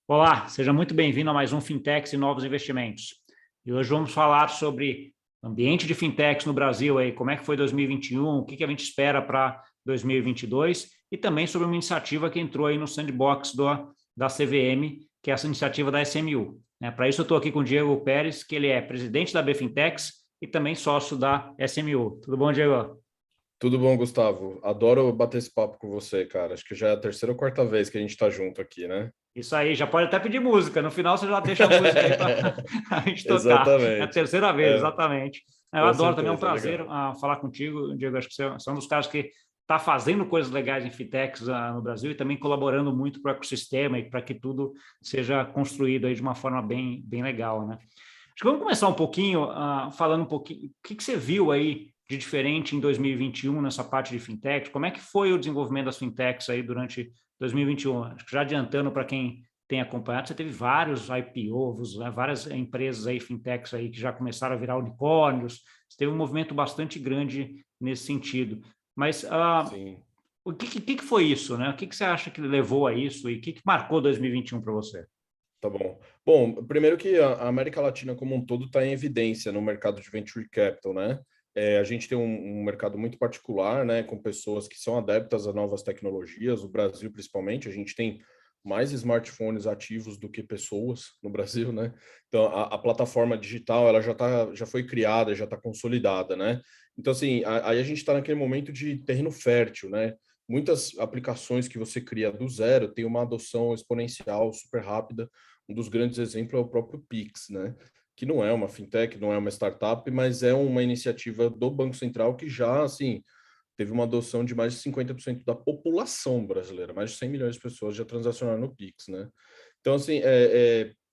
Olá, seja muito bem-vindo a mais um Fintechs e Novos Investimentos. E hoje vamos falar sobre ambiente de fintechs no Brasil, aí, como é que foi 2021, o que a gente espera para 2022 e também sobre uma iniciativa que entrou aí no sandbox da CVM, que é essa iniciativa da SMU. Para isso eu estou aqui com o Diego Pérez, que ele é presidente da BFintex e também sócio da SMU. Tudo bom, Diego? Tudo bom, Gustavo? Adoro bater esse papo com você, cara. Acho que já é a terceira ou quarta vez que a gente está junto aqui, né? Isso aí, já pode até pedir música. No final você já deixa a música aí para a gente tocar. É a Exatamente. terceira vez, É, exatamente. Eu com adoro também, é um certeza, prazer legal. falar contigo, Diego. Acho que você é um dos caras que está fazendo coisas legais em fintechs no Brasil e também colaborando muito para o ecossistema e para que tudo seja construído aí de uma forma bem legal, né? Acho que vamos começar um pouquinho, falando um pouquinho, o que você viu aí de diferente em 2021 nessa parte de fintech? Como é que foi o desenvolvimento das fintechs aí durante 2021? Acho que já adiantando para quem tem acompanhado, você teve vários IPOs, né, várias empresas aí, fintechs aí, que já começaram a virar unicórnios, você teve um movimento bastante grande nesse sentido. Mas Sim, o que foi isso, né? O que você acha que levou a isso e o que marcou 2021 para você? tá bom. Bom, primeiro que a América Latina como um todo está em evidência no mercado de venture capital, né? A gente tem um mercado muito particular, né, com pessoas que são adeptas a novas tecnologias, o Brasil principalmente, a gente tem mais smartphones ativos do que pessoas no Brasil, né? Então, a plataforma digital, ela já foi criada, já está consolidada, né? Então, assim, aí a gente está naquele momento de terreno fértil, né? Muitas aplicações que você cria do zero têm uma adoção exponencial, super rápida. Um dos grandes exemplos é o próprio Pix, né? Que não é uma fintech, não é uma startup, mas é uma iniciativa do Banco Central que já, assim, teve uma adoção de mais de 50% da população brasileira, mais de 100 milhões de pessoas já transacionaram no Pix, né? Então, assim,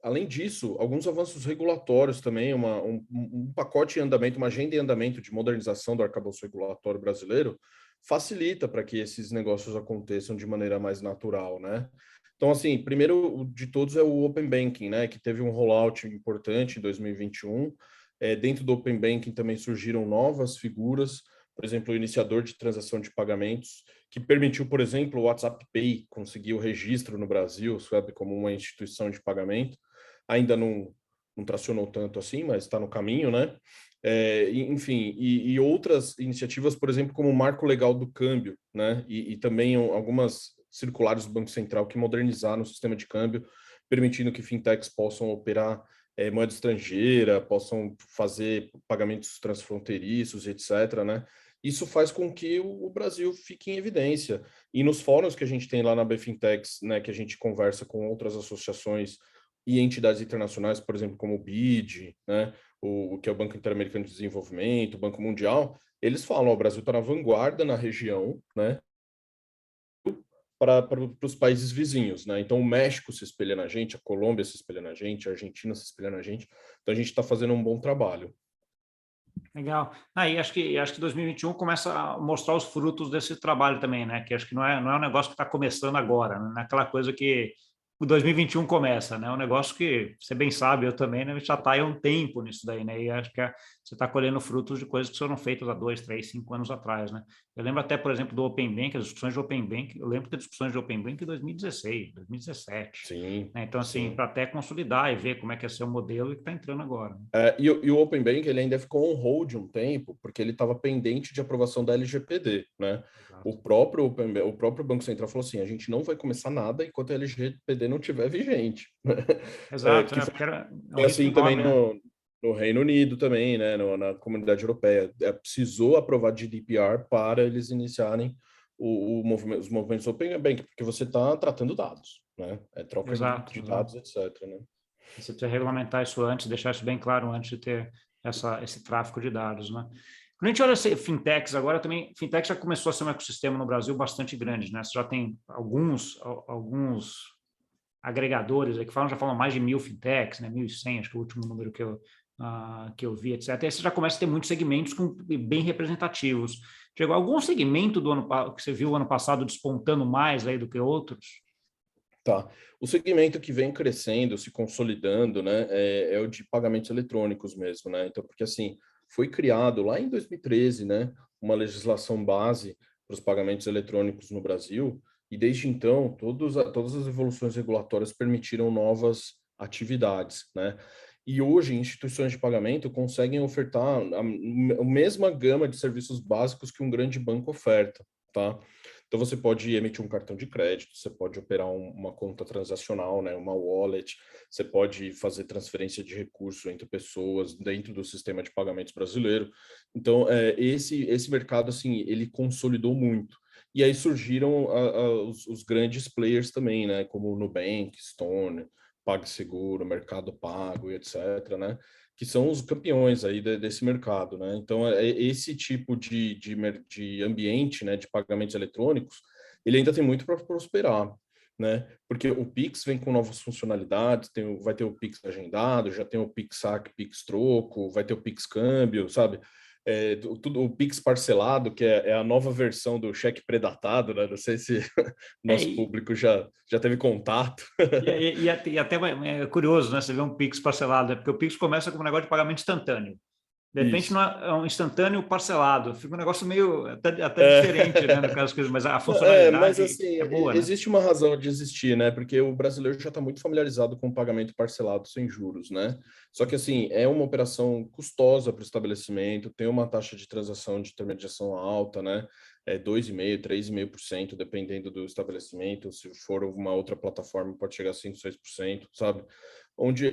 além disso, alguns avanços regulatórios também, um pacote em andamento, uma agenda em andamento de modernização do arcabouço regulatório brasileiro facilita para que esses negócios aconteçam de maneira mais natural, né? Então, assim, primeiro de todos é o Open Banking, né, que teve um rollout importante em 2021. Dentro do Open Banking também surgiram novas figuras, por exemplo, o iniciador de transação de pagamentos, que permitiu, por exemplo, o WhatsApp Pay conseguir o registro no Brasil, sabe, como uma instituição de pagamento. Ainda não tracionou tanto assim, mas está no caminho, né? Enfim, e outras iniciativas, por exemplo, como o Marco Legal do Câmbio, né? E também algumas circulares do Banco Central que modernizaram o sistema de câmbio, permitindo que fintechs possam operar moeda estrangeira, possam fazer pagamentos transfronteiriços, etc., né? Isso faz com que o Brasil fique em evidência. E nos fóruns que a gente tem lá na BFintex, né, que a gente conversa com outras associações e entidades internacionais, por exemplo, como o BID, né, o que é o Banco Interamericano de Desenvolvimento, o Banco Mundial, eles falam, o Brasil está na vanguarda na região, né, para os países vizinhos, né? Então o México se espelha na gente, a Colômbia se espelha na gente, a Argentina se espelha na gente. Então a gente está fazendo um bom trabalho. Legal. Aí acho que 2021 começa a mostrar os frutos desse trabalho também, né? Que acho que não é um negócio que está começando agora, né? Não é aquela coisa que o 2021 começa, né? É um negócio que você bem sabe, eu também, né? Já está há um tempo nisso daí, né? E acho que você está colhendo frutos de coisas que foram feitas há 2, 3, 5 anos atrás, né? Eu lembro até, por exemplo, do Open Bank, as discussões de Open Bank, eu lembro de discussões de Open Bank em 2016, 2017, Sim, né? Então, assim, sim. para até consolidar e ver como é que é seu modelo e que está entrando agora, né? E o Open Bank ele ainda ficou on hold um tempo, porque ele estava pendente de aprovação da LGPD, né? Exato. O próprio Banco Central falou assim, a gente não vai começar nada enquanto a LGPD não estiver vigente. Né? Exato, Que porque é um foi risco assim também enorme, né? no Reino Unido também, né? Na comunidade europeia. Precisou aprovar GDPR para eles iniciarem os movimentos Open Bank, porque você está tratando dados, né? É troca Exato, de exato. dados, etc. Né? Você precisa regulamentar isso antes, deixar isso bem claro antes de ter esse tráfico de dados, né? Quando a gente olha fintechs agora também, fintech já começou a ser um ecossistema no Brasil bastante grande, né? Você já tem alguns agregadores aí que já falam mais de 1.000 fintechs, né? 1.100, acho que é o último número que eu vi, etc. Aí você já começa a ter muitos segmentos bem representativos. Chegou algum segmento do ano que você viu ano passado despontando mais aí do que outros? Tá. O segmento que vem crescendo, se consolidando, né, é o de pagamentos eletrônicos mesmo, né? Então, porque assim, foi criado lá em 2013, né, uma legislação base para os pagamentos eletrônicos no Brasil, E desde então, todas as evoluções regulatórias permitiram novas atividades, né? E hoje, instituições de pagamento conseguem ofertar a mesma gama de serviços básicos que um grande banco oferta, tá? Então, você pode emitir um cartão de crédito, você pode operar uma conta transacional, né, uma wallet, você pode fazer transferência de recursos entre pessoas dentro do sistema de pagamentos brasileiro. Então, esse mercado, assim, ele consolidou muito. E aí surgiram os grandes players também, né, como o Nubank, Stone, PagSeguro, Mercado Pago e etc., né? Que são os campeões aí desse mercado, né? Então, esse tipo de ambiente, né, de pagamentos eletrônicos, ele ainda tem muito para prosperar, né? Porque o Pix vem com novas funcionalidades, vai ter o Pix agendado, já tem o Pix saque, Pix troco, vai ter o Pix câmbio, sabe? O Pix parcelado, que é a nova versão do cheque pré-datado, né? Não sei se É, nosso público já teve contato. e até é curioso, né? Você vê um Pix parcelado, né? Porque o Pix começa com um negócio de pagamento instantâneo. De repente Isso. não é um instantâneo parcelado, fica um negócio meio até É. diferente, né? No caso das coisas, mas a Mas funcionalidade assim, é boa, né? existe uma razão de existir, né? Porque o brasileiro já está muito familiarizado com o pagamento parcelado sem juros, né? Só que assim, é uma operação custosa para o estabelecimento, tem uma taxa de transação de intermediação alta, né? 2,5%, 3,5%, dependendo do estabelecimento. Se for uma outra plataforma, pode chegar a 5, 6%, sabe?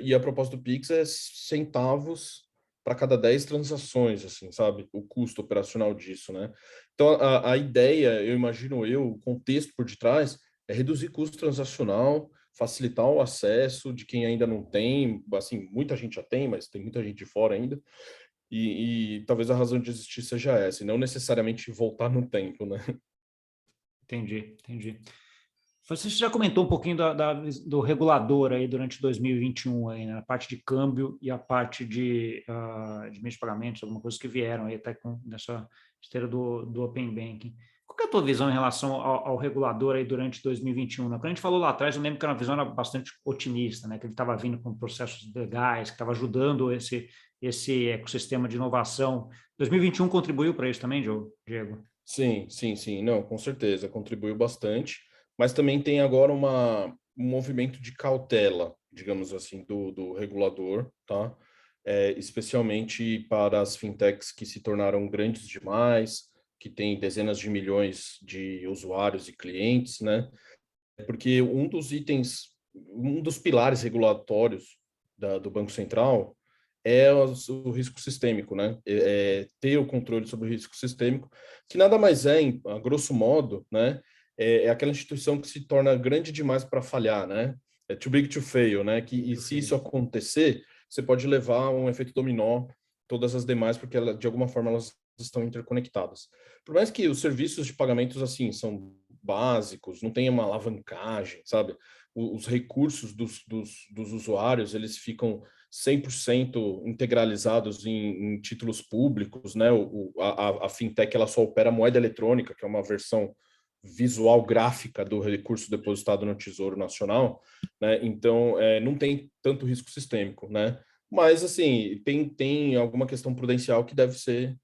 E a proposta do Pix é centavos para cada 10 transações, assim, sabe? O custo operacional disso, né? Então, a ideia, eu imagino o contexto por detrás, é reduzir custo transacional, facilitar o acesso de quem ainda não tem, assim, muita gente já tem, mas tem muita gente de fora ainda, e talvez a razão de existir seja essa, e não necessariamente voltar no tempo, né? Entendi, entendi. Você já comentou um pouquinho do regulador aí durante 2021, aí, né? A parte de câmbio e a parte de meios de pagamentos, alguma coisa que vieram aí até nessa esteira do Open Banking. Qual que é a tua visão em relação ao regulador aí durante 2021? Né? Quando a gente falou lá atrás, eu lembro que a visão era bastante otimista, né? Que ele estava vindo com processos legais, que estava ajudando esse ecossistema de inovação. 2021 contribuiu para isso também, Diego? Sim, sim, sim. Não, com certeza, contribuiu bastante, mas também tem agora um movimento de cautela, digamos assim, do regulador, tá? Especialmente para as fintechs que se tornaram grandes demais, que têm dezenas de milhões de usuários e clientes, né? Porque um dos pilares regulatórios do Banco Central é o risco sistêmico, né? Ter o controle sobre o risco sistêmico, que nada mais a grosso modo, né? É aquela instituição que se torna grande demais para falhar, né? É too big to fail, né? E se isso acontecer, você pode levar a um efeito dominó todas as demais, porque de alguma forma elas estão interconectadas. Por mais que os serviços de pagamentos assim são básicos, não tem uma alavancagem, sabe? Os recursos dos usuários, eles ficam 100% integralizados em títulos públicos, né? A fintech ela só opera moeda eletrônica, que é uma versão visual gráfica do recurso depositado no Tesouro Nacional, né? Então, não tem tanto risco sistêmico, né? Mas, assim, tem alguma questão prudencial que deve ser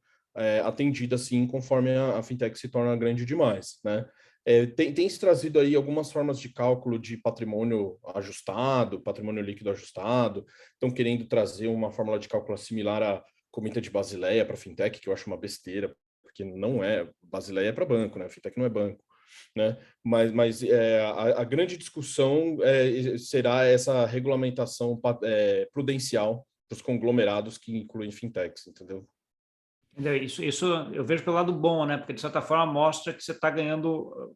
atendida, assim, conforme a fintech se torna grande demais, né? Tem se trazido aí algumas formas de cálculo de patrimônio ajustado, patrimônio líquido ajustado, estão querendo trazer uma fórmula de cálculo similar à Comita de Basileia para fintech, que eu acho uma besteira, porque não é, Basileia é para banco, né? Fintech não é banco, né? Mas a grande discussão será essa regulamentação prudencial para os conglomerados que incluem fintechs, entendeu? Entendeu? Isso eu vejo pelo lado bom, né? Porque de certa forma mostra que você está ganhando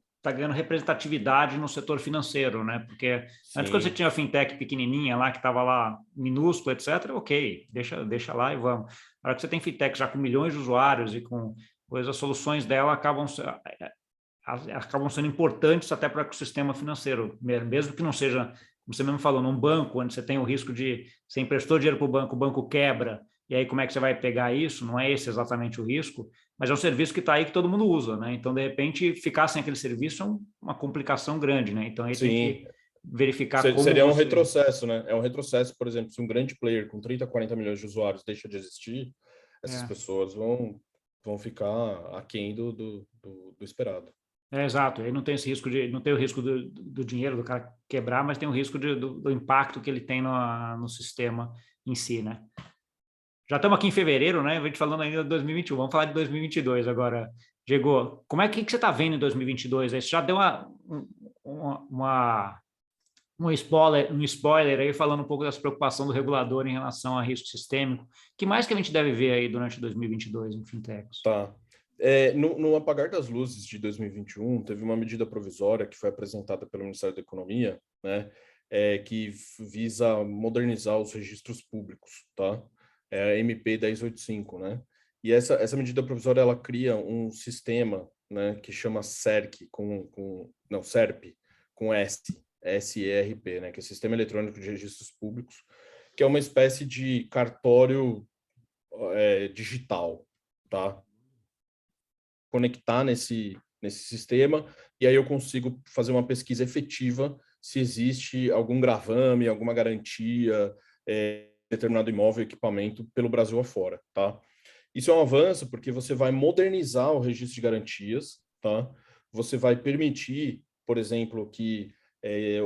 representatividade no setor financeiro, né? Porque antes, quando você Sim, tinha a fintech pequenininha lá, que estava lá minúscula, etc., ok, deixa lá e vamos. A hora que você tem fintech já com milhões de usuários e com coisas, as soluções dela acabam sendo importantes até para o ecossistema financeiro, mesmo que não seja, como você mesmo falou, num banco, onde você tem o risco de você emprestou dinheiro para o banco quebra, e aí como é que você vai pegar isso? Não é esse exatamente o risco, mas é um serviço que está aí que todo mundo usa, né? Então, de repente, ficar sem aquele serviço é uma complicação grande, né? Então, aí tem sim. que verificar como Seria um você... retrocesso, né? É um retrocesso, por exemplo, se um grande player com 30, 40 milhões de usuários deixa de existir, essas É. pessoas vão ficar aquém do esperado. Exato. Aí não tem esse risco não tem o risco do dinheiro do cara quebrar, mas tem o risco do impacto que ele tem no sistema em si, né? Já estamos aqui em fevereiro, né? A gente falando ainda de 2021. Vamos falar de 2022 agora. Diego, como é que você está vendo em 2022? Aí você já deu uma, um spoiler aí falando um pouco dessa preocupação do regulador em relação a risco sistêmico. O que mais que a gente deve ver aí durante 2022 em fintechs? Tá. No apagar das luzes de 2021, teve uma medida provisória que foi apresentada pelo Ministério da Economia, né, que visa modernizar os registros públicos, tá? É a MP 1085, né? E essa medida provisória, ela cria um sistema, né, que chama SERC, não, SERP, com S, SERP, né, que é Sistema Eletrônico de Registros Públicos, que é uma espécie de cartório digital, tá? Conectar nesse sistema, e aí eu consigo fazer uma pesquisa efetiva se existe algum gravame, alguma garantia, determinado imóvel, equipamento pelo Brasil afora, tá? Isso é um avanço porque você vai modernizar o registro de garantias, tá? Você vai permitir, por exemplo, que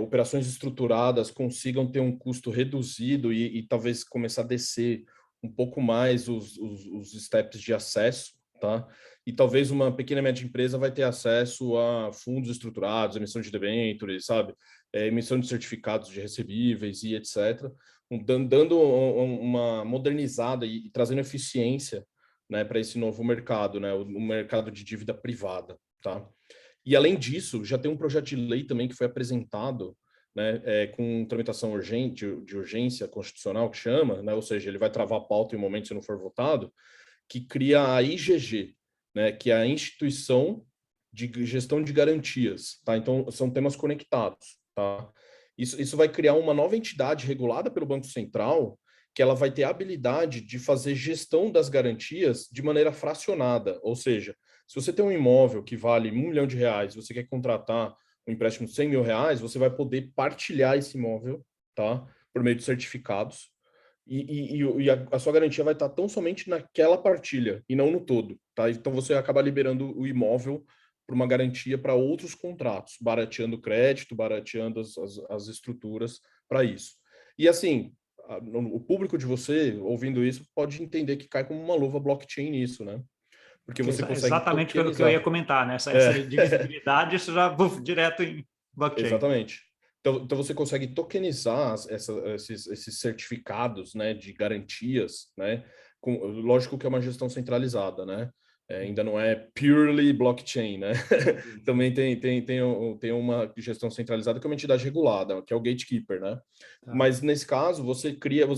operações estruturadas consigam ter um custo reduzido e talvez começar a descer um pouco mais os steps de acesso, tá? E talvez uma pequena e média empresa vai ter acesso a fundos estruturados, emissão de debêntures, sabe? Emissão de certificados de recebíveis e etc., dando uma modernizada e trazendo eficiência, né, para esse novo mercado, né, o mercado de dívida privada, tá? E além disso, já tem um projeto de lei também que foi apresentado, né, com tramitação urgente, de urgência constitucional, que chama, né, ou seja, ele vai travar a pauta em um momento se não for votado, que cria a IGG, né, que é a Instituição de Gestão de Garantias, tá? Então, são temas conectados, tá? Isso vai criar uma nova entidade regulada pelo Banco Central, que ela vai ter a habilidade de fazer gestão das garantias de maneira fracionada, ou seja, se você tem um imóvel que vale R$ 1 milhão, você quer contratar um empréstimo de R$ 100 mil, você vai poder partilhar esse imóvel, tá? Por meio de certificados, e a sua garantia vai estar tão somente naquela partilha e não no todo, tá? Então você acaba liberando o imóvel para uma garantia para outros contratos, barateando o crédito, barateando as estruturas para isso. E assim, o público de você, ouvindo isso, pode entender que cai como uma luva blockchain nisso, né? Porque você consegue Exatamente o que eu ia tokenizar. comentar, né? Essa É. divisibilidade, isso já direto em blockchain. Exatamente. Então você consegue tokenizar esses certificados, né, de garantias, né? Lógico que é uma gestão centralizada, né? Ainda não é purely blockchain, né? Também tem uma gestão centralizada que é uma entidade regulada, que é o gatekeeper, né? Tá. Mas nesse caso você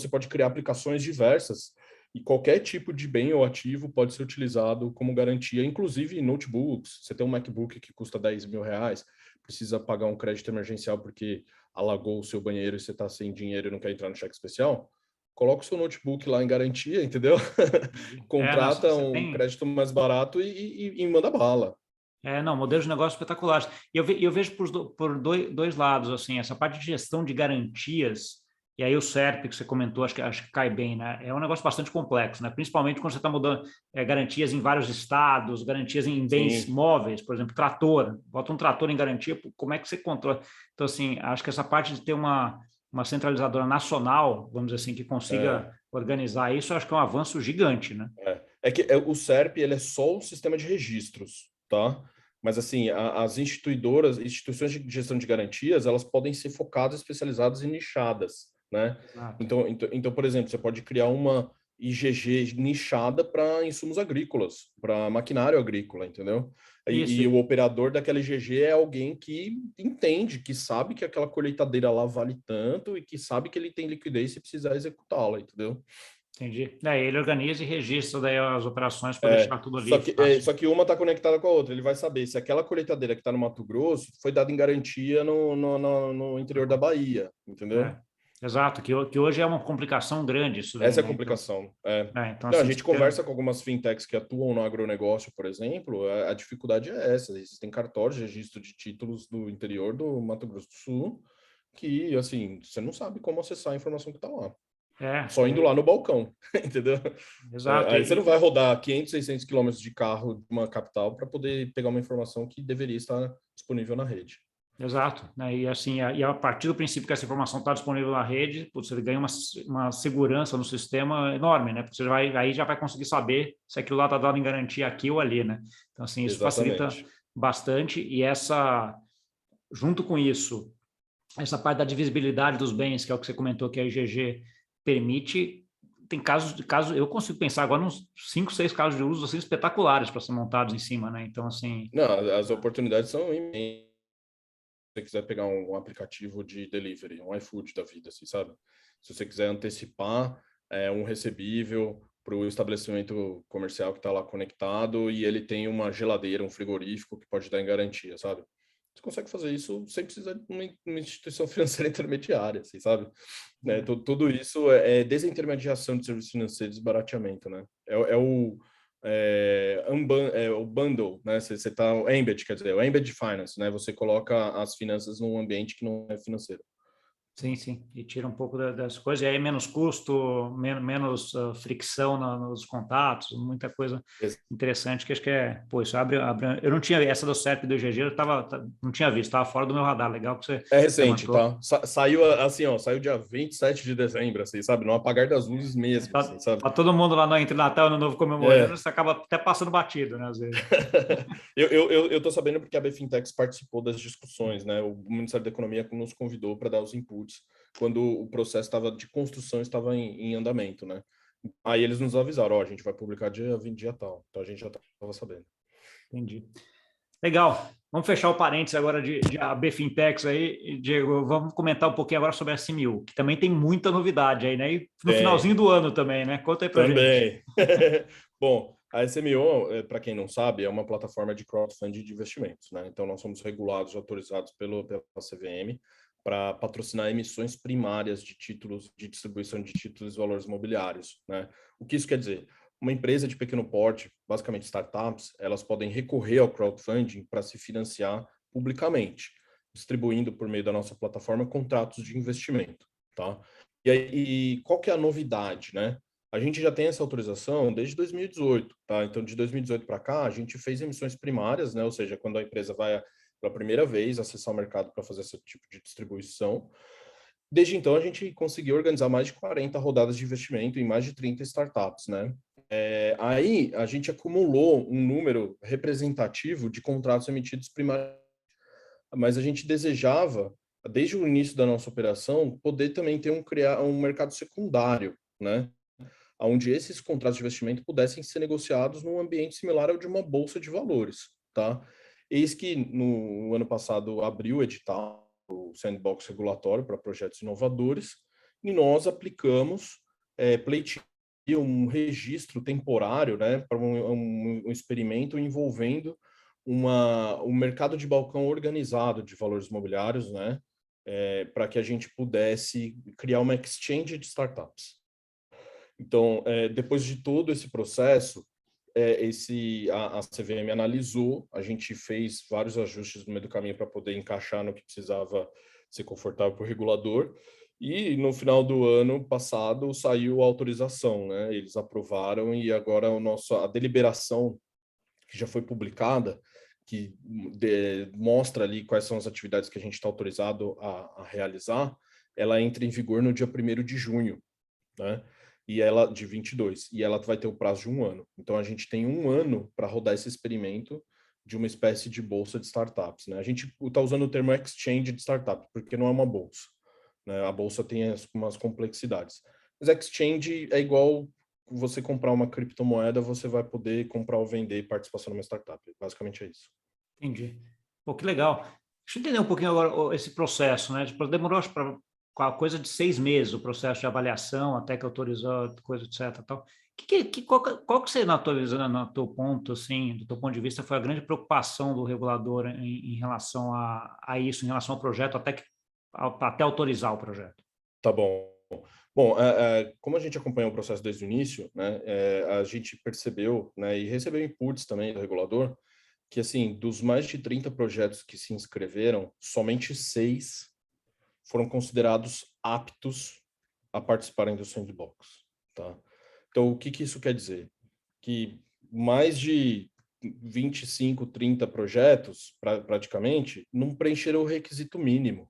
pode criar aplicações diversas e qualquer tipo de bem ou ativo pode ser utilizado como garantia, inclusive notebooks. Você tem um MacBook que custa R$ 10 mil, precisa pagar um crédito emergencial porque alagou o seu banheiro e você está sem dinheiro e não quer entrar no cheque especial, coloca o seu notebook lá em garantia, entendeu? Não, Contrata você um tem. crédito mais barato e manda bala. Não, modelos de negócio espetaculares. E eu vejo por dois lados, assim, essa parte de gestão de garantias, e aí o SERP que você comentou, acho que cai bem, né? É um negócio bastante complexo, né? Principalmente quando você está mudando garantias em vários estados, garantias em bens Sim. móveis, por exemplo, trator. Bota um trator em garantia, como é que você controla? Então, assim, acho que essa parte de ter uma centralizadora nacional, vamos dizer assim, que É, consiga organizar isso, acho que é um avanço gigante, né? o SERP ele é só um sistema de registros, tá? Mas assim, as instituições de gestão de garantias, elas podem ser focadas, especializadas e nichadas, né? Exato. Então, por exemplo, você pode criar uma IGG nichada para insumos agrícolas, para maquinário agrícola, entendeu? Isso. E o operador daquela IGG é alguém que entende, que sabe que aquela colheitadeira lá vale tanto e que sabe que ele tem liquidez se precisar executá-la, entendeu? Entendi. Ele organiza e registra daí as operações para É, deixar tudo ali só que, fácil. só que uma está conectada com a outra. Ele vai saber se aquela colheitadeira que está no Mato Grosso foi dada em garantia no interior da Bahia, entendeu? É, exato, que hoje é uma complicação grande isso daí, Essa é a né? Então, complicação. então Não, a assim, gente você tem, conversa com algumas fintechs que atuam no agronegócio, por exemplo, a dificuldade é essa. Existem cartórios de registro de títulos do interior do Mato Grosso do Sul que, assim, você não sabe como acessar a informação que está lá. só indo lá no balcão, entendeu? Exato. Aí você não vai rodar 500, 600 quilômetros de carro de uma capital para poder pegar uma informação que deveria estar disponível na rede. Exato, né? E assim, a partir do princípio que essa informação está disponível na rede, você ganha uma segurança no sistema enorme, né? Porque aí já vai conseguir saber se aquilo lá está dado em garantia aqui ou ali, né? Então, assim, isso facilita Exatamente. bastante e junto com isso, essa parte da divisibilidade dos bens, que é o que você comentou que a IgG permite, tem casos, eu consigo pensar agora uns 5, 6 casos de uso assim, espetaculares para ser montados em cima, né? Então, assim... Não, as oportunidades são imensas. Se você quiser pegar um aplicativo de delivery, um iFood da vida, assim, sabe? Se você quiser antecipar um recebível para o estabelecimento comercial que está lá conectado e ele tem uma geladeira, um frigorífico que pode dar em garantia, sabe? Você consegue fazer isso sem precisar de uma instituição financeira intermediária, assim, sabe? Né? Tudo isso é desintermediação de serviços financeiros e barateamento, né? O bundle, né? Você tá o embed, quer dizer, o embed finance, né? Você coloca as finanças num ambiente que não é financeiro. Sim, sim, e tira um pouco das coisas, e aí menos custo, menos fricção nos contatos, muita coisa interessante que acho que pô, isso abre, eu não tinha essa do CEP e do GG, não tinha visto, estava fora do meu radar, legal que você É recente, levantou. tá? Saiu assim, ó, saiu dia 27 de dezembro, assim, sabe? No apagar das luzes mesmo, assim, sabe? Tá todo mundo lá no Entre Natal e Ano Novo comemorando, É. você acaba até passando batido, né, às vezes. Eu tô sabendo porque a BFintex participou das discussões, né? O Ministério da Economia nos convidou para dar os inputs quando o processo estava de construção estava em andamento, né? Aí eles nos avisaram, ó, a gente vai publicar dia 20, dia tal. Então a gente já estava sabendo. Entendi. Legal. Vamos fechar o parênteses agora de AB Fintechs aí. Diego, vamos comentar um pouquinho agora sobre a SMU, que também tem muita novidade aí, né? E no finalzinho Tem, do ano também, né? Conta aí pra gente. também. Bom, a SMO, para quem não sabe, é uma plataforma de crowdfunding de investimentos, né? Então nós somos regulados, autorizados pela CVM para patrocinar emissões primárias de títulos de distribuição de títulos e valores imobiliários, né? O que isso quer dizer? Uma empresa de pequeno porte, basicamente startups, elas podem recorrer ao crowdfunding para se financiar publicamente, distribuindo por meio da nossa plataforma contratos de investimento, tá? E qual que é a novidade, né? A gente já tem essa autorização desde 2018, tá? Então, de 2018 para cá, a gente fez emissões primárias, né? Ou seja, quando a empresa vai pela primeira vez acessar o mercado para fazer esse tipo de distribuição. Desde então, a gente conseguiu organizar mais de 40 rodadas de investimento em mais de 30 startups, né? Aí, a gente acumulou um número representativo de contratos emitidos primariamente, mas a gente desejava, desde o início da nossa operação, poder também ter criar um mercado secundário, né? Onde esses contratos de investimento pudessem ser negociados num ambiente similar ao de uma bolsa de valores, tá? Eis que no ano passado abriu o edital, o sandbox regulatório para projetos inovadores, e nós aplicamos, pleiteamos um registro temporário, né, para um experimento envolvendo um mercado de balcão organizado de valores imobiliários, né, para que a gente pudesse criar uma exchange de startups. Então, depois de todo esse processo, a CVM analisou, a gente fez vários ajustes no meio do caminho para poder encaixar no que precisava ser confortável para o regulador, e no final do ano passado saiu a autorização, né? Eles aprovaram e agora a deliberação que já foi publicada, que mostra ali quais são as atividades que a gente está autorizado a realizar, ela entra em vigor no dia 1º de junho, né? E ela de 22, e ela vai ter o prazo de 1 ano. Então a gente tem 1 ano para rodar esse experimento de uma espécie de bolsa de startups, né? A gente está usando o termo exchange de startup, porque não é uma bolsa, né? A bolsa tem umas complexidades. Mas exchange é igual você comprar uma criptomoeda, você vai poder comprar ou vender participação numa startup. Basicamente é isso. Entendi. Pô, que legal. Deixa eu entender um pouquinho agora esse processo, né? Tipo, demorou para a coisa de 6 meses o processo de avaliação, até que autorizou, coisa, etc. Tal. Qual que você, na tua visão, no teu ponto, assim, do teu ponto de vista, foi a grande preocupação do regulador em relação a isso, em relação ao projeto, até autorizar o projeto? Tá bom. Bom, como a gente acompanhou o processo desde o início, né, a gente percebeu, né, e recebeu inputs também do regulador, que, assim, dos mais de 30 projetos que se inscreveram, somente 6 foram considerados aptos a participarem do sandbox, tá? Então, o que isso quer dizer? Que mais de 25, 30 projetos, praticamente, não preencheram o requisito mínimo,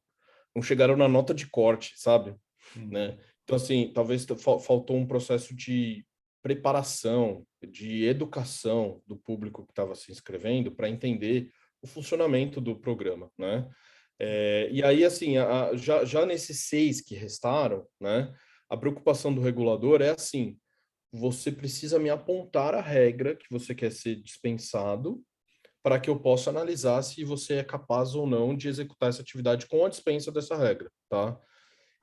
não chegaram na nota de corte, sabe? Né? Então, assim, talvez faltou um processo de preparação, de educação do público que estava se inscrevendo para entender o funcionamento do programa, né? E aí, assim, já nesses 6 que restaram, né, a preocupação do regulador é assim, você precisa me apontar a regra que você quer ser dispensado para que eu possa analisar se você é capaz ou não de executar essa atividade com a dispensa dessa regra, tá?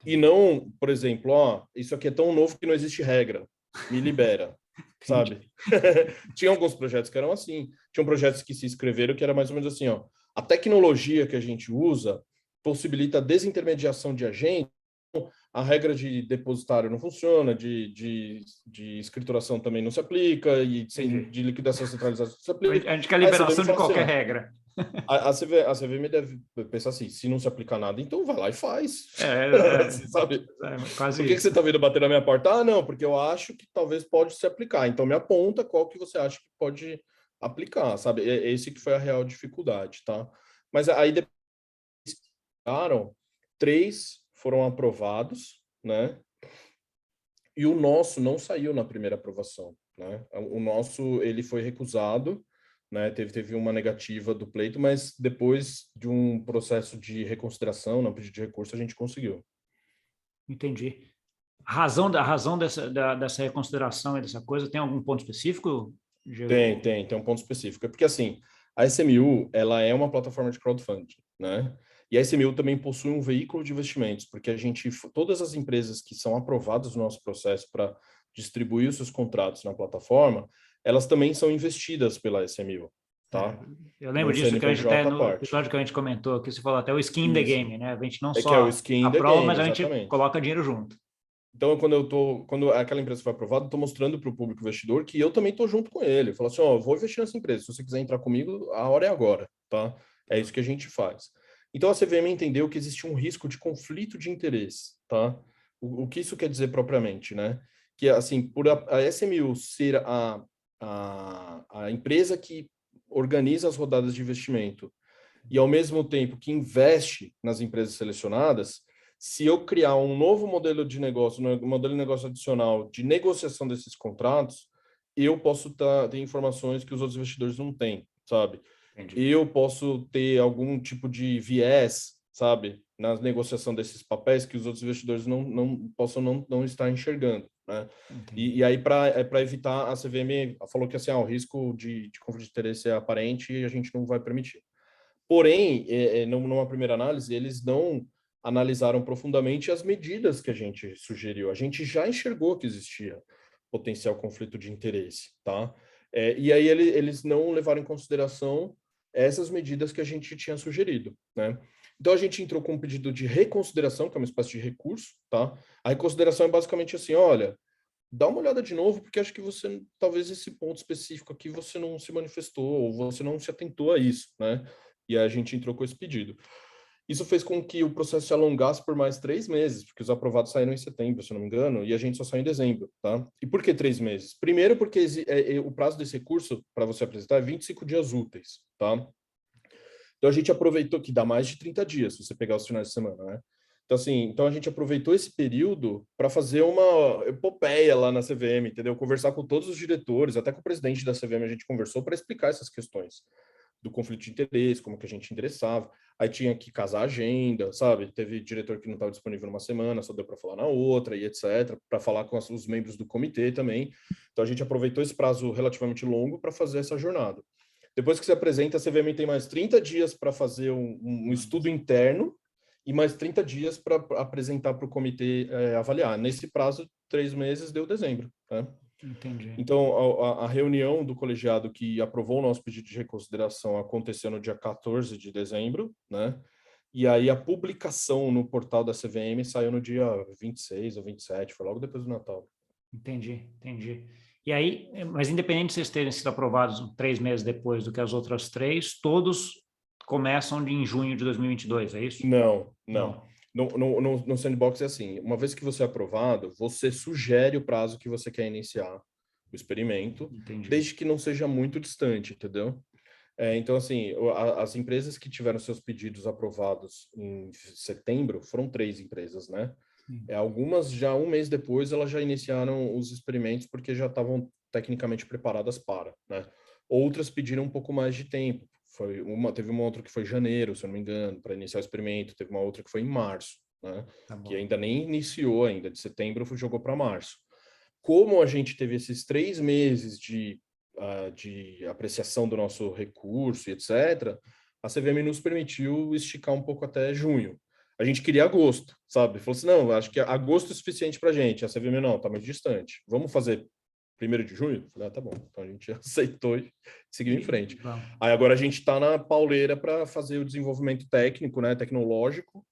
E não, por exemplo, ó, isso aqui é tão novo que não existe regra, me libera, sabe? Tinha alguns projetos que eram assim, tinham projetos que se inscreveram que era mais ou menos assim, ó, a tecnologia que a gente usa possibilita a desintermediação de agente, a regra de depositário não funciona, de escrituração também não se aplica, e de liquidação centralizada não se aplica. A gente quer liberação de qualquer assim, regra. A CVM deve pensar assim, se não se aplicar nada, então vai lá e faz. Sabe? Quase Por que isso. você está vindo bater na minha porta? Ah, não, porque eu acho que talvez pode se aplicar. Então me aponta qual que você acha que pode aplicar, sabe? Esse que foi a real dificuldade, tá? Mas aí depois 3 foram aprovados, né? E o nosso não saiu na primeira aprovação, né? O nosso, ele foi recusado, né? Teve uma negativa do pleito, mas depois de um processo de reconsideração, no pedido de recurso, a gente conseguiu. Entendi. A razão dessa reconsideração e dessa coisa, tem algum ponto específico? Tem um ponto específico. É porque, assim, a SMU, ela é uma plataforma de crowdfunding, né? E a SMU também possui um veículo de investimentos, porque todas as empresas que são aprovadas no nosso processo para distribuir os seus contratos na plataforma, elas também são investidas pela SMU, tá? Eu lembro Num disso que a gente até CNPJ à no parte. episódio que a gente comentou, que você falou até o skin in the Isso. game, né? A gente não Que é o só skin in the aprova, game, mas a gente exatamente. coloca dinheiro junto. Então, quando aquela empresa foi aprovada, eu estou mostrando para o público investidor que eu também estou junto com ele. Eu falo assim, ó, vou investir nessa empresa. Se você quiser entrar comigo, a hora é agora, tá? É isso que a gente faz. Então, a CVM entendeu que existia um risco de conflito de interesse, tá? O que isso quer dizer propriamente, né? Que, assim, por a SMU ser a empresa que organiza as rodadas de investimento e, ao mesmo tempo, que investe nas empresas selecionadas, se eu criar um novo modelo de negócio, um modelo de negócio adicional de negociação desses contratos, eu posso ter informações que os outros investidores não têm, sabe? Entendi. Eu posso ter algum tipo de viés, sabe, na negociação desses papéis que os outros investidores possam não estar enxergando, né? E aí, para evitar, a CVM falou que assim, o risco de conflito de interesse é aparente e a gente não vai permitir. Porém, numa primeira análise, eles não analisaram profundamente as medidas que a gente sugeriu. A gente já enxergou que existia potencial conflito de interesse, tá? E aí eles não levaram em consideração essas medidas que a gente tinha sugerido, né? Então a gente entrou com um pedido de reconsideração, que é uma espécie de recurso, tá? A reconsideração é basicamente assim, olha, dá uma olhada de novo, porque acho que você, talvez esse ponto específico aqui, você não se manifestou, ou você não se atentou a isso, né? E a gente entrou com esse pedido. Isso fez com que o processo se alongasse por mais 3 meses, porque os aprovados saíram em setembro, se eu não me engano, e a gente só saiu em dezembro, tá? E por que 3 meses? Primeiro, porque o prazo desse recurso, para você apresentar, é 25 dias úteis, tá? Então, a gente aproveitou, que dá mais de 30 dias, se você pegar os finais de semana, né? Então, assim, então a gente aproveitou esse período para fazer uma epopeia lá na CVM, entendeu? Conversar com todos os diretores, até com o presidente da CVM a gente conversou para explicar essas questões do conflito de interesse, como que a gente interessava. Aí tinha que casar a agenda, sabe? Teve diretor que não estava disponível numa semana, só deu para falar na outra, e etc., para falar com os membros do comitê também. Então a gente aproveitou esse prazo relativamente longo para fazer essa jornada. Depois que se apresenta, a CVM tem mais 30 dias para fazer um estudo interno e mais 30 dias para apresentar para o comitê avaliar. Nesse prazo, 3 meses, deu dezembro, né? Entendi. Então, a reunião do colegiado que aprovou o nosso pedido de reconsideração aconteceu no dia 14 de dezembro, né? E aí a publicação no portal da CVM saiu no dia 26 ou 27, foi logo depois do Natal. Entendi. E aí, mas independente de vocês terem sido aprovados 3 meses depois do que as outras 3, todos começam em junho de 2022, é isso? Não. No Sandbox é assim, uma vez que você é aprovado, você sugere o prazo que você quer iniciar o experimento, Entendi. desde que não seja muito distante, entendeu? Então, assim, as empresas que tiveram seus pedidos aprovados em setembro foram 3 empresas, né? Algumas já um mês depois elas já iniciaram os experimentos porque já estavam tecnicamente preparadas para, né? Outras pediram um pouco mais de tempo. Teve uma outra que foi em janeiro, se eu não me engano, para iniciar o experimento. Teve uma outra que foi em março, né? Tá bom. Que ainda nem iniciou ainda, de setembro jogou para março. Como a gente teve esses 3 meses de apreciação do nosso recurso e etc., a CVM nos permitiu esticar um pouco até junho. A gente queria agosto, sabe? Falou assim, não, acho que agosto é suficiente para a gente. A CVM, não, tá muito distante. Vamos fazer 1º de junho? Falei, tá bom. Então a gente aceitou e seguiu em frente. Aí agora a gente está na pauleira para fazer o desenvolvimento técnico, né, tecnológico,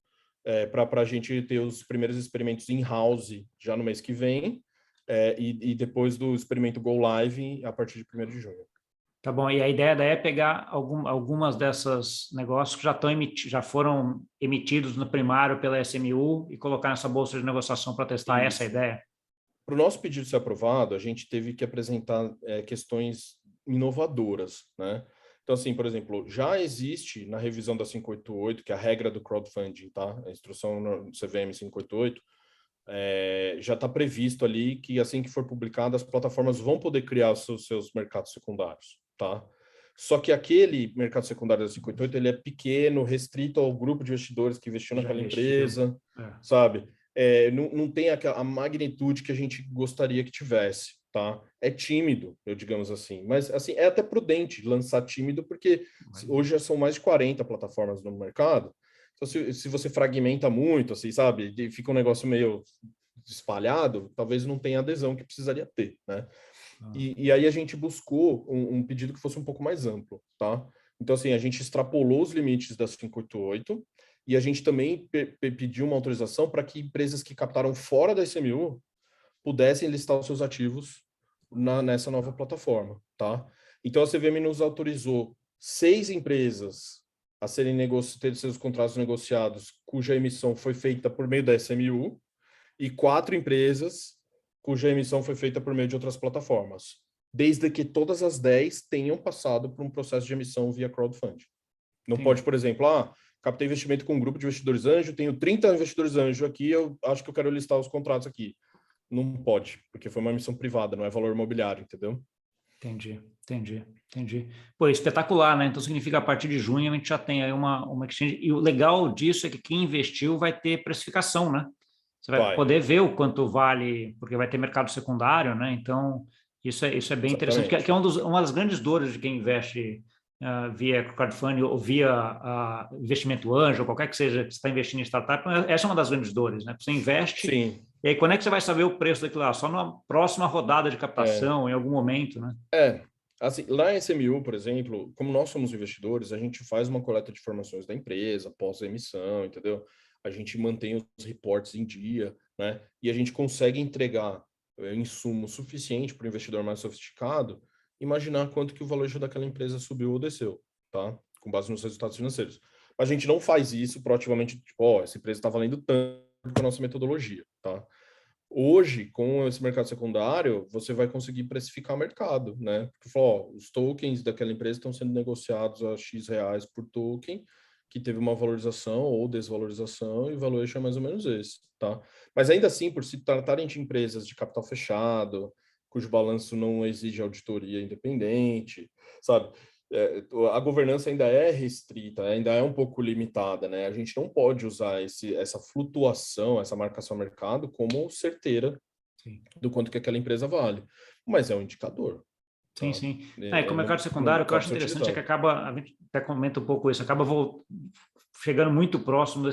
para a gente ter os primeiros experimentos in-house já no mês que vem, e depois do experimento Go Live a partir de 1º de junho. Tá bom, e a ideia daí é pegar algumas dessas negócios que já foram emitidos no primário pela SMU e colocar nessa bolsa de negociação para testar. Essa ideia? Para o nosso pedido ser aprovado, a gente teve que apresentar questões inovadoras, né? Então, assim, por exemplo, já existe na revisão da 588, que é a regra do crowdfunding, tá? A instrução no CVM 588, já está previsto ali que assim que for publicado, as plataformas vão poder criar os seus mercados secundários, tá? Só que aquele mercado secundário da 588, ele é pequeno, restrito ao grupo de investidores que investiu naquela empresa, sabe? Não tem a magnitude que a gente gostaria que tivesse, tá? É tímido, digamos assim, mas assim, é até prudente lançar tímido, porque hoje já são mais de 40 plataformas no mercado. Então, se você fragmenta muito, assim, sabe, e fica um negócio meio espalhado, talvez não tenha adesão que precisaria ter, né? E aí a gente buscou um pedido que fosse um pouco mais amplo, tá? Então, assim, a gente extrapolou os limites da 588 e a gente também pediu uma autorização para que empresas que captaram fora da SMU pudessem listar os seus ativos nessa nova plataforma, tá? Então, a CVM nos autorizou 6 empresas a ter seus contratos negociados cuja emissão foi feita por meio da SMU e 4 empresas cuja emissão foi feita por meio de outras plataformas, desde que todas as 10 tenham passado por um processo de emissão via crowdfunding. Não pode, por exemplo, captei investimento com um grupo de investidores anjo, tenho 30 investidores anjo aqui, eu acho que eu quero listar os contratos aqui. Não pode, porque foi uma emissão privada, não é valor imobiliário, entendeu? Entendi. Pô, espetacular, né? Então significa que a partir de junho a gente já tem aí uma exchange. E o legal disso é que quem investiu vai ter precificação, né? Você vai poder ver o quanto vale, porque vai ter mercado secundário, né? Então, isso é bem interessante, que é uma das grandes dores de quem investe via crowdfunding ou via investimento anjo, ou qualquer que seja que você está investindo em startup. Essa é uma das grandes dores, né? Você investe, sim. E aí quando é que você vai saber o preço daquilo lá? Só na próxima rodada de captação, em algum momento, né? Assim, lá em SMU, por exemplo, como nós somos investidores, a gente faz uma coleta de informações da empresa, pós-emissão, entendeu? A gente mantém os reportes em dia, né? E a gente consegue entregar insumo suficiente para o investidor mais sofisticado imaginar quanto que o valuation daquela empresa subiu ou desceu, tá? Com base nos resultados financeiros. Mas a gente não faz isso proativamente, tipo, essa empresa está valendo tanto com a nossa metodologia, tá? Hoje, com esse mercado secundário, você vai conseguir precificar o mercado, né? Porque, os tokens daquela empresa estão sendo negociados a X reais por token, que teve uma valorização ou desvalorização, e o valuation é mais ou menos esse, tá? Mas ainda assim, por se tratarem de empresas de capital fechado, cujo balanço não exige auditoria independente, sabe? A governança ainda é restrita, ainda é um pouco limitada, né? A gente não pode usar essa flutuação, essa marcação ao mercado como certeira do quanto que aquela empresa vale, mas é um indicador. Sim, sim. Com o mercado secundário, o que eu acho interessante é que a gente até comenta um pouco isso, acaba chegando muito próximo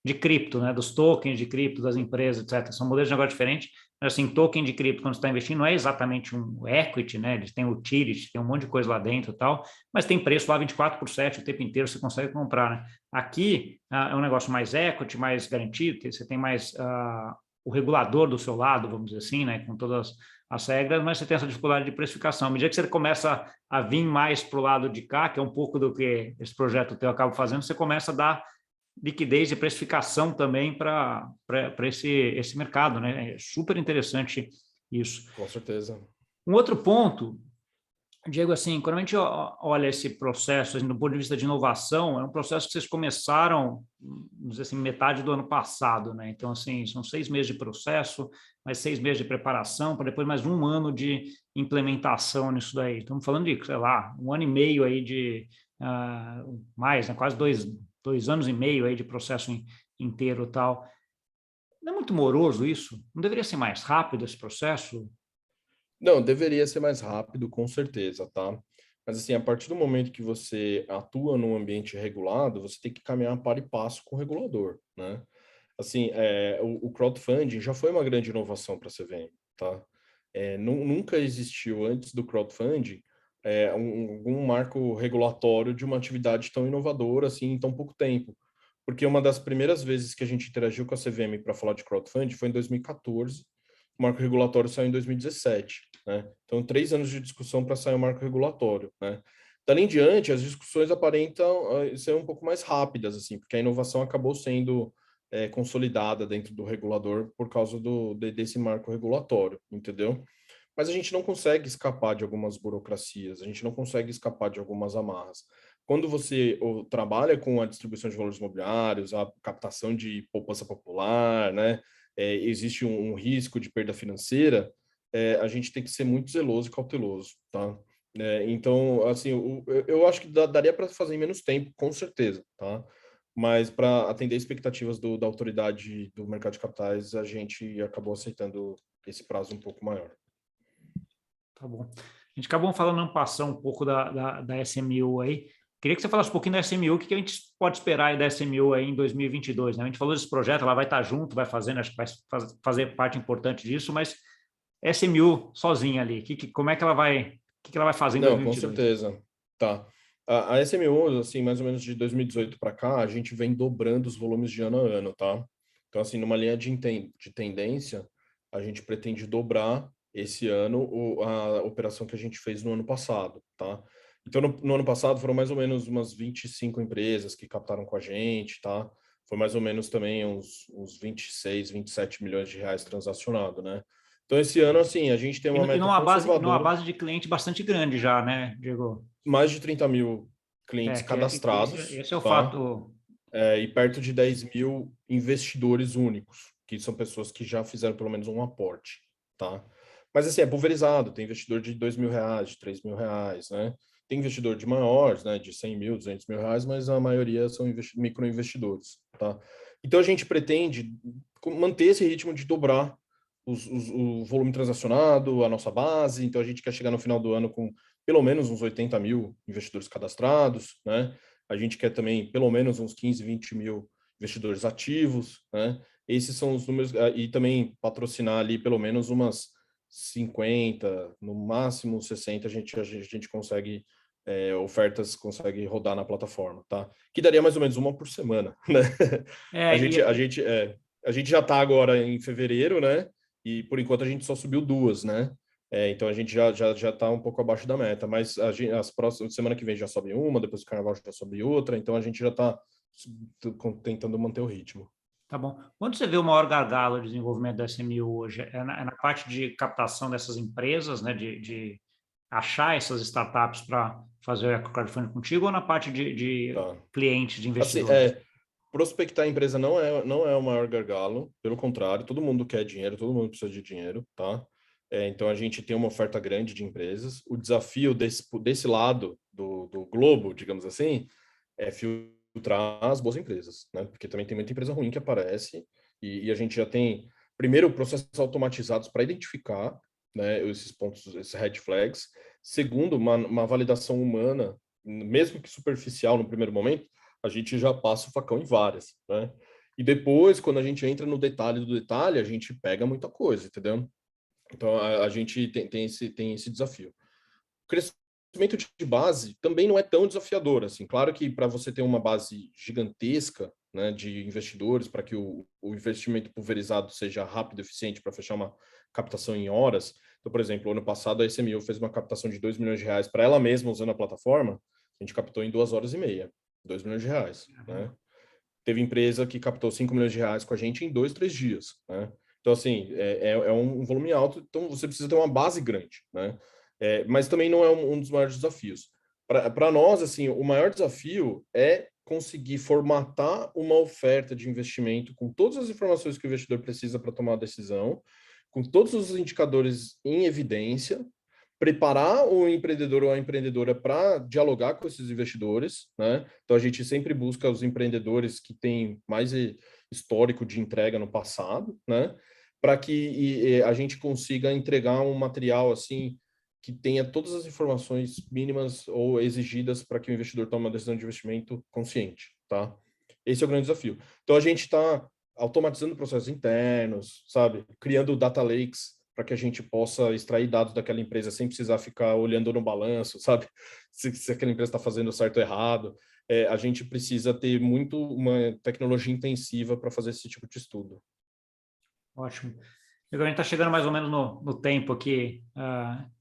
de cripto, né? Dos tokens de cripto, das empresas, etc. São modelos de negócio diferentes, mas assim, token de cripto, quando você está investindo, não é exatamente um equity, né? Eles têm utility, tem um monte de coisa lá dentro e tal, mas tem preço lá 24/7 o tempo inteiro, você consegue comprar, né? Aqui é um negócio mais equity, mais garantido, você tem mais o regulador do seu lado, vamos dizer assim, né? Com todas as regras, mas você tem essa dificuldade de precificação. À medida que você começa a vir mais para o lado de cá, que é um pouco do que esse projeto teu acaba fazendo, você começa a dar liquidez e precificação também para esse mercado, né? É super interessante isso. Com certeza. Um outro ponto, Diego, assim, quando a gente olha esse processo, assim, do ponto de vista de inovação, é um processo que vocês começaram, vamos dizer assim, metade do ano passado, né? Então, assim, são 6 meses de processo, mais 6 meses de preparação, para depois mais 1 ano de implementação nisso daí. Estamos falando de, sei lá, 1 ano e meio aí de, mais, né? Quase 2 anos e meio aí de processo inteiro e tal. Não é muito moroso isso? Não deveria ser mais rápido esse processo? Não, deveria ser mais rápido, com certeza, tá? Mas assim, a partir do momento que você atua num ambiente regulado, você tem que caminhar par e passo com o regulador, né? Assim, o crowdfunding já foi uma grande inovação para a CVM, tá? Nunca existiu antes do crowdfunding um marco regulatório de uma atividade tão inovadora assim em tão pouco tempo. Porque uma das primeiras vezes que a gente interagiu com a CVM para falar de crowdfunding foi em 2014, o marco regulatório saiu em 2017, né? Então, 3 anos de discussão para sair o marco regulatório, né? Dali em diante, as discussões aparentam ser um pouco mais rápidas, assim, porque a inovação acabou sendo consolidada dentro do regulador por causa desse marco regulatório, entendeu? Mas a gente não consegue escapar de algumas burocracias, a gente não consegue escapar de algumas amarras. Quando você trabalha com a distribuição de valores imobiliários, a captação de poupança popular, né? Existe um risco de perda financeira, a gente tem que ser muito zeloso e cauteloso, tá? Então, assim, eu acho que daria para fazer em menos tempo, com certeza, tá? Mas para atender expectativas da autoridade do mercado de capitais, a gente acabou aceitando esse prazo um pouco maior. Tá bom. A gente acabou falando ano passado um pouco da SMU aí. Queria que você falasse um pouquinho da SMU, o que a gente pode esperar aí da SMU aí em 2022, né? A gente falou desse projeto, ela vai estar junto, vai fazendo, acho que vai fazer parte importante disso, mas SMU sozinha ali, como é que ela vai, o que ela vai fazer em Não, com 2022? certeza. Tá. A SMU, assim, mais ou menos de 2018 para cá, a gente vem dobrando os volumes de ano a ano, tá? Então, assim, numa linha de tendência, a gente pretende dobrar esse ano a operação que a gente fez no ano passado, tá? Então, no ano passado foram mais ou menos umas 25 empresas que captaram com a gente, tá? Foi mais ou menos também uns 26, 27 milhões de reais transacionado, né? Então, esse ano, assim, a gente tem E uma meta numa conservadora, base de cliente bastante grande já, né, Diego? mais de 30 mil clientes Esse, cadastrados, esse é o tá? fato. E perto de 10 mil investidores únicos, que são pessoas que já fizeram pelo menos um aporte, tá? Mas assim, é pulverizado, tem investidor de R$ 2.000, de R$ 3.000, né? Tem investidor de maiores, né, de 100 mil, 200 mil reais, mas a maioria são microinvestidores, tá? Então a gente pretende manter esse ritmo de dobrar o volume transacionado, a nossa base, então a gente quer chegar no final do ano com pelo menos uns 80 mil investidores cadastrados, né? A gente quer também pelo menos uns 15, 20 mil investidores ativos, né? Esses são os números, e também patrocinar ali pelo menos umas 50, no máximo 60, a gente consegue, ofertas consegue rodar na plataforma, tá? Que daria mais ou menos uma por semana, né? A É, gente, a gente, a gente já está agora em fevereiro, né? E por enquanto a gente só subiu 2, né? Então a gente já está um pouco abaixo da meta, mas as próximas semana que vem já sobe uma, depois do carnaval já sobe outra, então a gente já está tentando manter o ritmo. tá bom. Onde você vê o maior gargalo de desenvolvimento da SMU hoje? É na parte de captação dessas empresas, né, de achar essas startups para fazer o crowdfunding contigo, ou na parte de Tá. clientes, de Assim, investidores? prospectar a empresa não é o maior gargalo, pelo contrário, todo mundo quer dinheiro, todo mundo precisa de dinheiro, tá? Então a gente tem uma oferta grande de empresas. O desafio desse lado do globo, digamos assim, é filtrar as boas empresas, né? Porque também tem muita empresa ruim que aparece e a gente já tem, primeiro, processos automatizados para identificar, né, esses pontos, esses red flags. Segundo, uma validação humana, mesmo que superficial no primeiro momento, a gente já passa o facão em várias, né? E depois, quando a gente entra no detalhe do detalhe, a gente pega muita coisa, entendeu? Então, a gente tem esse desafio. O crescimento de base também não é tão desafiador, assim. Claro que para você ter uma base gigantesca, né, de investidores, para que o investimento pulverizado seja rápido e eficiente para fechar uma captação em horas. Então, por exemplo, ano passado a SMU fez uma captação de R$ 2 milhões para ela mesma usando a plataforma, a gente captou em 2 horas e meia, R$ 2 milhões, né? Teve empresa que captou 5 milhões de reais com a gente em 2, 3 dias, né? Então, assim, é um volume alto, então você precisa ter uma base grande, né? Mas também não é um dos maiores desafios. Para nós, assim, o maior desafio é conseguir formatar uma oferta de investimento com todas as informações que o investidor precisa para tomar a decisão, com todos os indicadores em evidência, preparar o empreendedor ou a empreendedora para dialogar com esses investidores, né? Então a gente sempre busca os empreendedores que têm mais histórico de entrega no passado, né? Para que a gente consiga entregar um material assim que tenha todas as informações mínimas ou exigidas para que o investidor tome uma decisão de investimento consciente, tá? Esse é o grande desafio. Então a gente está automatizando processos internos, sabe? Criando data lakes para que a gente possa extrair dados daquela empresa sem precisar ficar olhando no balanço, sabe? Se aquela empresa está fazendo certo ou errado. A gente precisa ter muito uma tecnologia intensiva para fazer esse tipo de estudo. Ótimo. Agora a gente está chegando mais ou menos no tempo aqui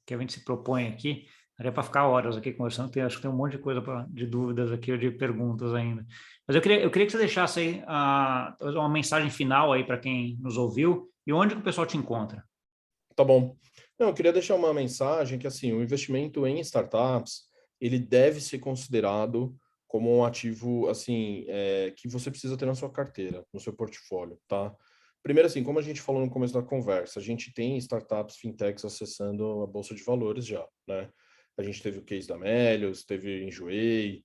que a gente se propõe aqui. Daria para ficar horas aqui conversando, acho que tem um monte de coisa de dúvidas aqui ou de perguntas ainda. Mas eu queria que você deixasse aí uma mensagem final aí para quem nos ouviu e onde que o pessoal te encontra. Tá bom. Não, eu queria deixar uma mensagem que, assim, o investimento em startups, ele deve ser considerado como um ativo, assim, que você precisa ter na sua carteira, no seu portfólio, tá? Primeiro, assim, como a gente falou no começo da conversa, a gente tem startups, fintechs acessando a Bolsa de Valores já, né? A gente teve o case da Melios, teve Enjoei,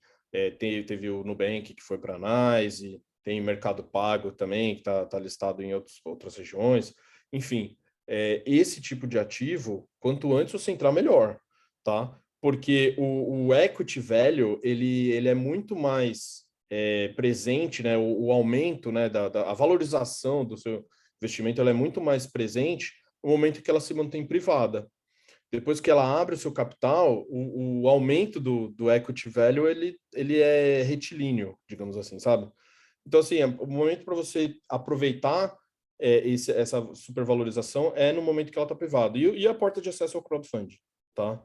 teve o Nubank, que foi para a NYSE, tem Mercado Pago também, que tá listado em outras regiões. Enfim, esse tipo de ativo, quanto antes você entrar, melhor, tá? Porque o equity value, ele é muito mais presente, né? O aumento, né? A valorização do seu investimento, ela é muito mais presente no momento que ela se mantém privada. Depois que ela abre o seu capital, o aumento do equity value, ele é retilíneo, digamos assim, sabe? Então, assim, o momento para você aproveitar essa supervalorização é no momento que ela está privada. E a porta de acesso ao crowdfunding, tá?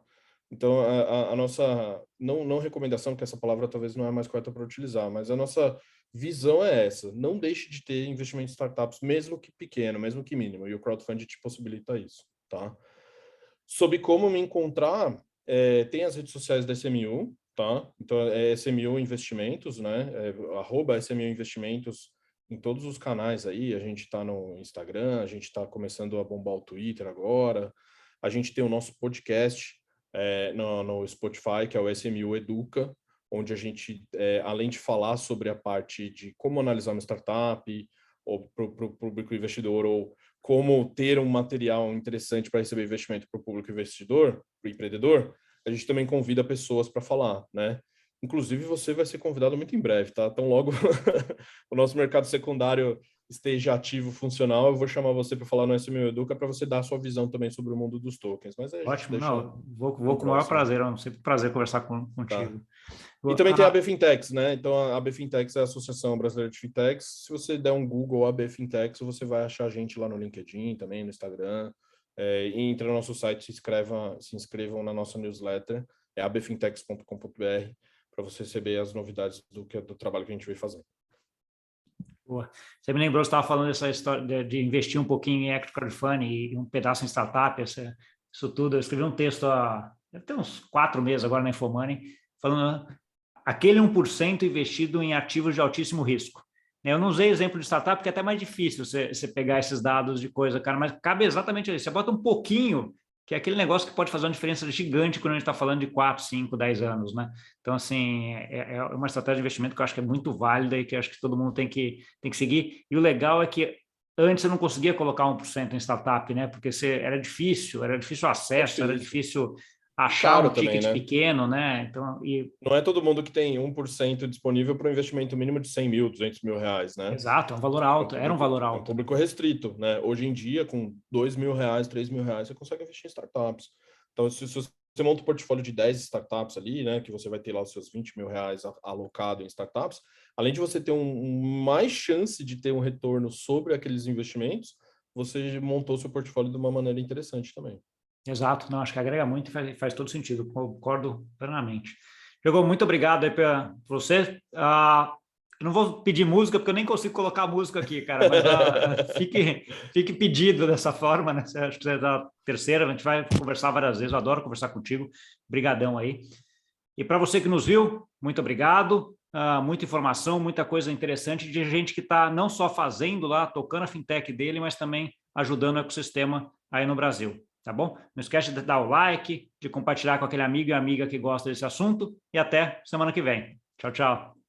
Então, a nossa, não recomendação, que essa palavra talvez não é mais correta para utilizar, mas a nossa visão é essa: não deixe de ter investimento em startups, mesmo que pequeno, mesmo que mínimo, e o crowdfunding te possibilita isso, tá? Sobre como me encontrar, tem as redes sociais da SMU, tá? Então, é SMU Investimentos, né? @ SMU Investimentos em todos os canais aí. A gente está no Instagram, a gente está começando a bombar o Twitter agora. A gente tem o nosso podcast no Spotify, que é o SMU Educa, onde a gente, além de falar sobre a parte de como analisar uma startup, ou para o público investidor, ou como ter um material interessante para receber investimento para o público investidor, para o empreendedor, a gente também convida pessoas para falar, né? Inclusive, você vai ser convidado muito em breve, tá? Então, logo o nosso mercado secundário esteja ativo, funcional, eu vou chamar você para falar no SMU Educa para você dar a sua visão também sobre o mundo dos tokens. Mas aí a gente Ótimo, deixa não, vou um com o maior próximo. prazer, é um sempre prazer conversar Tá. contigo. E também tem a AB Fintechs, né? Então, a AB Fintechs é a Associação Brasileira de Fintechs. Se você der um Google AB Fintechs, você vai achar a gente lá no LinkedIn, também no Instagram. E entra no nosso site, se inscrevam na nossa newsletter, é abfintechs.com.br, para você receber as novidades do trabalho que a gente vem fazendo. Boa. Você me lembrou, você estava falando dessa história de investir um pouquinho em equity crowdfunding e um pedaço em startup, isso tudo. Eu escrevi um texto deve ter uns 4 meses agora na Infomoney, falando aquele 1% investido em ativos de altíssimo risco. Eu não usei exemplo de startup, porque é até mais difícil você pegar esses dados de coisa, cara, mas cabe exatamente isso. Você bota um pouquinho, que é aquele negócio que pode fazer uma diferença gigante quando a gente está falando de 4, 5, 10 anos, né? Então, assim, é uma estratégia de investimento que eu acho que é muito válida e que eu acho que todo mundo tem que seguir. E o legal é que antes você não conseguia colocar 1% em startup, né? Porque era difícil o acesso, era difícil achar Caro um também, ticket né? pequeno, né? Então, Não é todo mundo que tem 1% disponível para um investimento mínimo de 100 mil, 200 mil reais, né? exato, é um valor alto, era um valor É um alto. público restrito, né? Hoje em dia, com 2 mil reais, 3 mil reais, você consegue investir em startups. Então, se você monta um portfólio de 10 startups ali, né? Que você vai ter lá os seus 20 mil reais alocado em startups, além de você ter mais chance de ter um retorno sobre aqueles investimentos, você montou seu portfólio de uma maneira interessante também. Exato, não, acho que agrega muito e faz todo sentido, concordo plenamente. Diego, muito obrigado aí por você. Eu não vou pedir música, porque eu nem consigo colocar música aqui, cara, mas fique pedido dessa forma, né? Acho que você é da terceira, a gente vai conversar várias vezes, eu adoro conversar contigo. Brigadão aí. E para você que nos viu, muito obrigado. Muita informação, muita coisa interessante de gente que está não só fazendo lá, tocando a fintech dele, mas também ajudando o ecossistema aí no Brasil, tá bom? Não esquece de dar o like, de compartilhar com aquele amigo e amiga que gosta desse assunto e até semana que vem. Tchau, tchau.